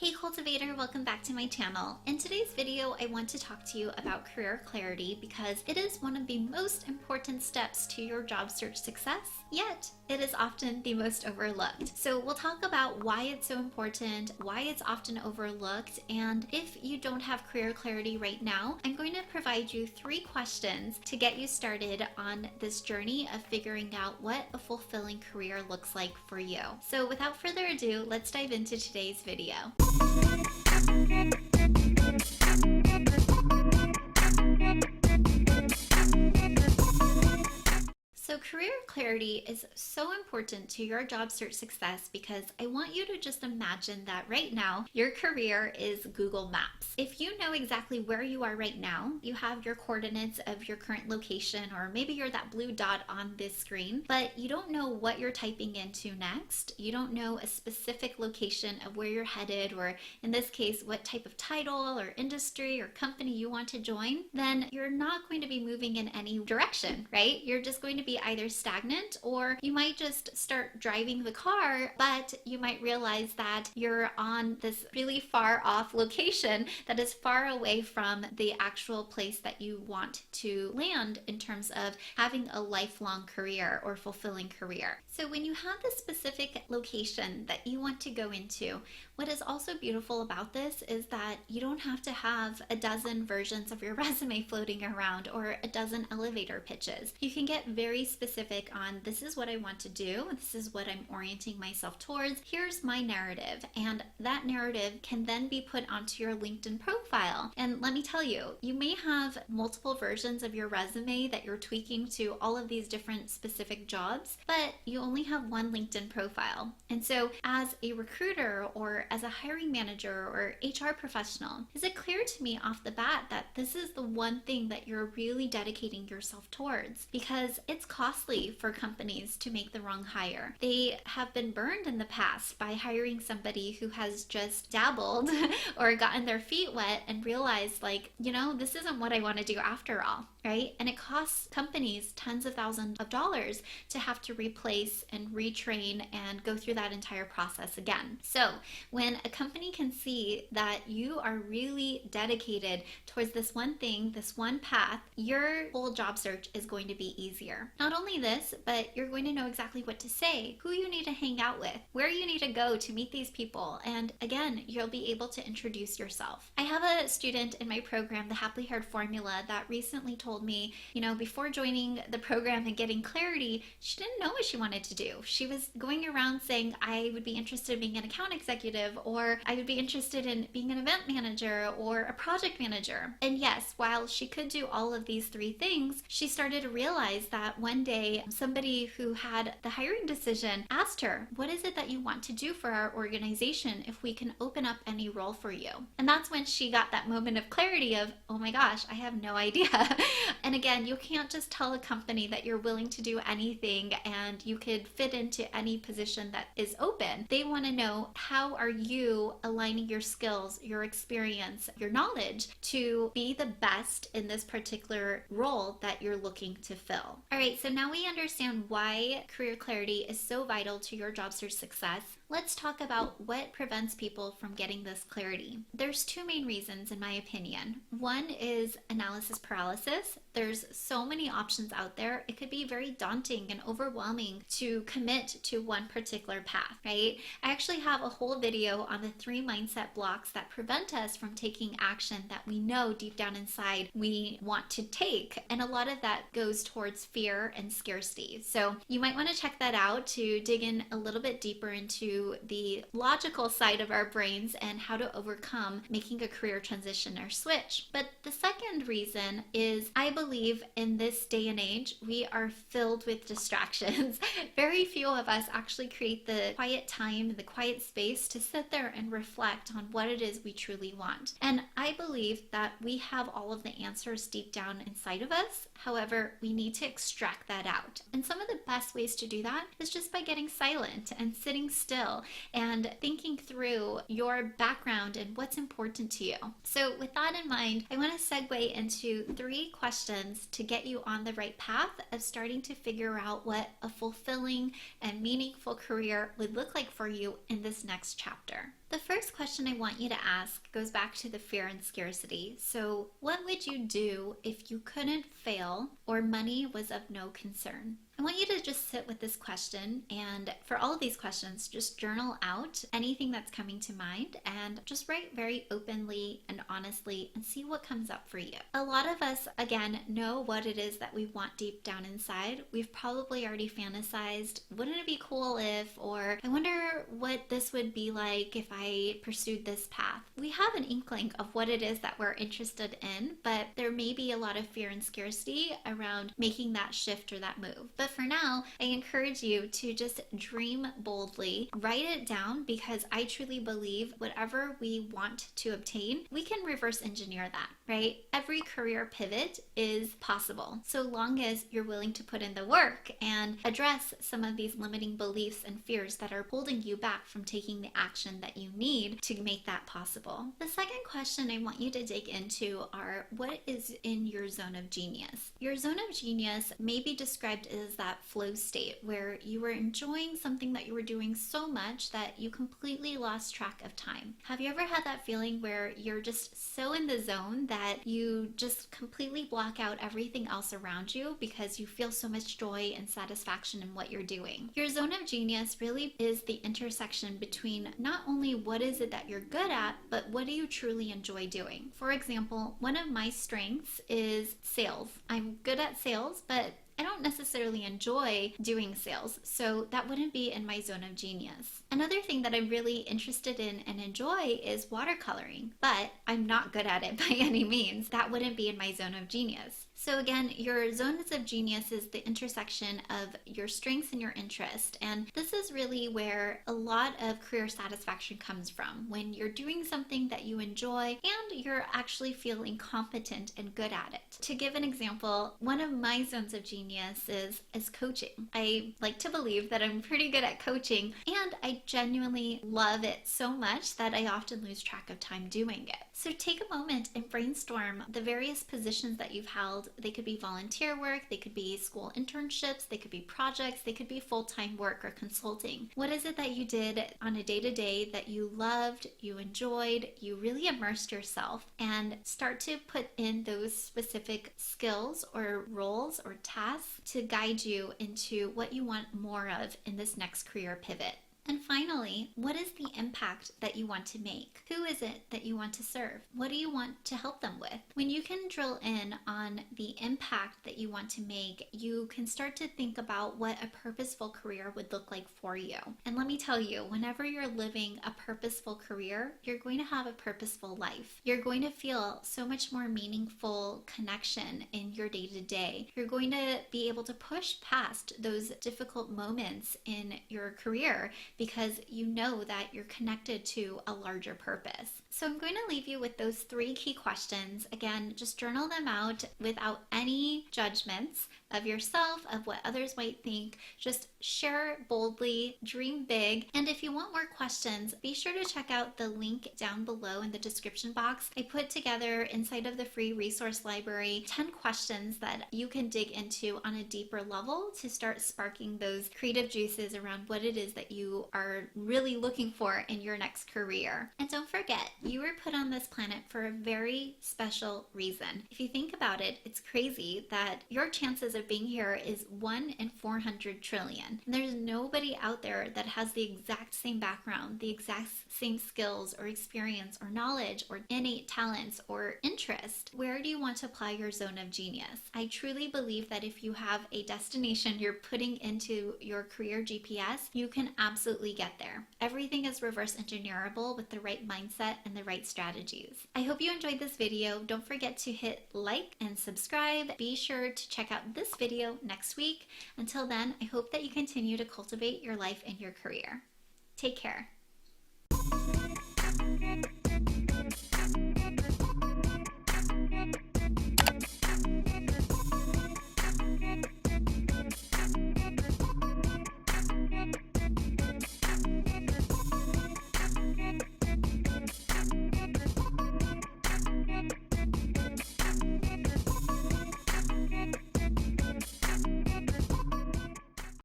Hey Cultivator, welcome back to my channel. In today's video, I want to talk to you about career clarity because it is one of the most important steps to your job search success, yet it is often the most overlooked. So we'll talk about why it's so important, why it's often overlooked, and if you don't have career clarity right now, I'm going to provide you 3 questions to get you started on this journey of figuring out what a fulfilling career looks like for you. So without further ado, let's dive into today's video. So career clarity is so important to your job search success because I want you to just imagine that right now your career is Google Maps. If you know exactly where you are right now, you have your coordinates of your current location, or maybe you're that blue dot on this screen, but you don't know what you're typing into next. You don't know a specific location of where you're headed, or in this case, what type of title or industry or company you want to join, then you're not going to be moving in any direction, right? You're just going to be either stagnant, or you might just start driving the car, but you might realize that you're on this really far off location that is far away from the actual place that you want to land in terms of having a lifelong career or fulfilling career. So when you have this specific location that you want to go into, what is also beautiful about this is that you don't have to have a dozen versions of your resume floating around or a dozen elevator pitches. You can get very specific on, this is what I want to do, this is what I'm orienting myself towards, here's my narrative, and that narrative can then be put onto your LinkedIn profile. And let me tell you, you may have multiple versions of your resume that you're tweaking to all of these different specific jobs, but you only have one LinkedIn profile. And so as a recruiter or as a hiring manager or HR professional, is it clear to me off the bat that this is the one thing that you're really dedicating yourself towards? Because it's costly for companies to make the wrong hire. They have been burned in the past by hiring somebody who has just dabbled or gotten their feet wet and realized, like, this isn't what I want to do after all, right? And it costs companies tens of thousands of dollars to have to replace and retrain and go through that entire process again. So when a company can see that you are really dedicated towards this one thing, this one path, your whole job search is going to be easier. Not only this, but you're going to know exactly what to say, who you need to hang out with, where you need to go to meet these people, and again, you'll be able to introduce yourself. I have a student in my program, the Happily Haired Formula, that recently told me, before joining the program and getting clarity, she didn't know what she wanted to do. She was going around saying, I would be interested in being an account executive, or I would be interested in being an event manager or a project manager. And yes, while she could do all of these 3 things, she started to realize that one day somebody who had the hiring decision asked her, what is it that you want to do for our organization if we can open up any role for you? And that's when she got that moment of clarity of, oh my gosh, I have no idea. And again, you can't just tell a company that you're willing to do anything and you could fit into any position that is open. They want to know, how are you aligning your skills, your experience, your knowledge to be the best in this particular role that you're looking to fill? All right, so now we understand why career clarity is so vital to your job search success. Let's talk about what prevents people from getting this clarity. There's 2 main reasons, in my opinion. One is analysis paralysis. There's so many options out there. It could be very daunting and overwhelming to commit to one particular path, right? I actually have a whole video on the 3 mindset blocks that prevent us from taking action that we know deep down inside we want to take. And a lot of that goes towards fear and scarcity. So you might want to check that out to dig in a little bit deeper into the logical side of our brains and how to overcome making a career transition or switch. But the second reason is, I believe in this day and age, we are filled with distractions. Very few of us actually create the quiet time, the quiet space to sit there and reflect on what it is we truly want. And I believe that we have all of the answers deep down inside of us. However, we need to extract that out. And some of the best ways to do that is just by getting silent and sitting still and thinking through your background and what's important to you. So with that in mind, I want to segue into 3 questions to get you on the right path of starting to figure out what a fulfilling and meaningful career would look like for you in this next chapter. The first question I want you to ask goes back to the fear and scarcity. So, what would you do if you couldn't fail or money was of no concern? I want you to just sit with this question, and for all of these questions, just journal out anything that's coming to mind and just write very openly and honestly and see what comes up for you. A lot of us, again, know what it is that we want deep down inside. We've probably already fantasized, wouldn't it be cool if, or I wonder what this would be like if I pursued this path. We have an inkling of what it is that we're interested in, but there may be a lot of fear and scarcity around making that shift or that move. But for now, I encourage you to just dream boldly, write it down, because I truly believe whatever we want to obtain, we can reverse engineer that, right? Every career pivot is possible, so long as you're willing to put in the work and address some of these limiting beliefs and fears that are holding you back from taking the action that you need to make that possible. The second question I want you to dig into are, what is in your zone of genius? Your zone of genius may be described as that flow state where you were enjoying something that you were doing so much that you completely lost track of time. Have you ever had that feeling where you're just so in the zone that you just completely block out everything else around you because you feel so much joy and satisfaction in what you're doing? Your zone of genius really is the intersection between not only what is it that you're good at, but what do you truly enjoy doing? For example, one of my strengths is sales. I'm good at sales, but I don't necessarily enjoy doing sales, so that wouldn't be in my zone of genius. Another thing that I'm really interested in and enjoy is watercoloring, but I'm not good at it by any means. That wouldn't be in my zone of genius. So again, your zones of genius is the intersection of your strengths and your interest. And this is really where a lot of career satisfaction comes from, when you're doing something that you enjoy and you're actually feeling competent and good at it. To give an example, one of my zones of genius is coaching. I like to believe that I'm pretty good at coaching, and I genuinely love it so much that I often lose track of time doing it. So take a moment and brainstorm the various positions that you've held. They could be volunteer work, they could be school internships, they could be projects, they could be full-time work or consulting. What is it that you did on a day-to-day that you loved, you enjoyed, you really immersed yourself, and start to put in those specific skills or roles or tasks to guide you into what you want more of in this next career pivot. And finally, what is the impact that you want to make? Who is it that you want to serve? What do you want to help them with? When you can drill in on the impact that you want to make, you can start to think about what a purposeful career would look like for you. And let me tell you, whenever you're living a purposeful career, you're going to have a purposeful life. You're going to feel so much more meaningful connection in your day-to-day. You're going to be able to push past those difficult moments in your career because you know that you're connected to a larger purpose. So I'm going to leave you with those 3 key questions. Again, just journal them out without any judgments of yourself, of what others might think. Just share boldly, dream big. And if you want more questions, be sure to check out the link down below in the description box. I put together inside of the free resource library 10 questions that you can dig into on a deeper level to start sparking those creative juices around what it is that you are really looking for in your next career. And don't forget, you were put on this planet for a very special reason. If you think about it, it's crazy that your chances of being here is 1 in 400 trillion. And there's nobody out there that has the exact same background, the exact same skills or experience or knowledge or innate talents or interest. Where do you want to apply your zone of genius? I truly believe that if you have a destination you're putting into your career GPS, you can absolutely get there. Everything is reverse engineerable with the right mindset and the right strategies. I hope you enjoyed this video. Don't forget to hit like and subscribe. Be sure to check out this video next week. Until then, I hope that you continue to cultivate your life and your career. Take care.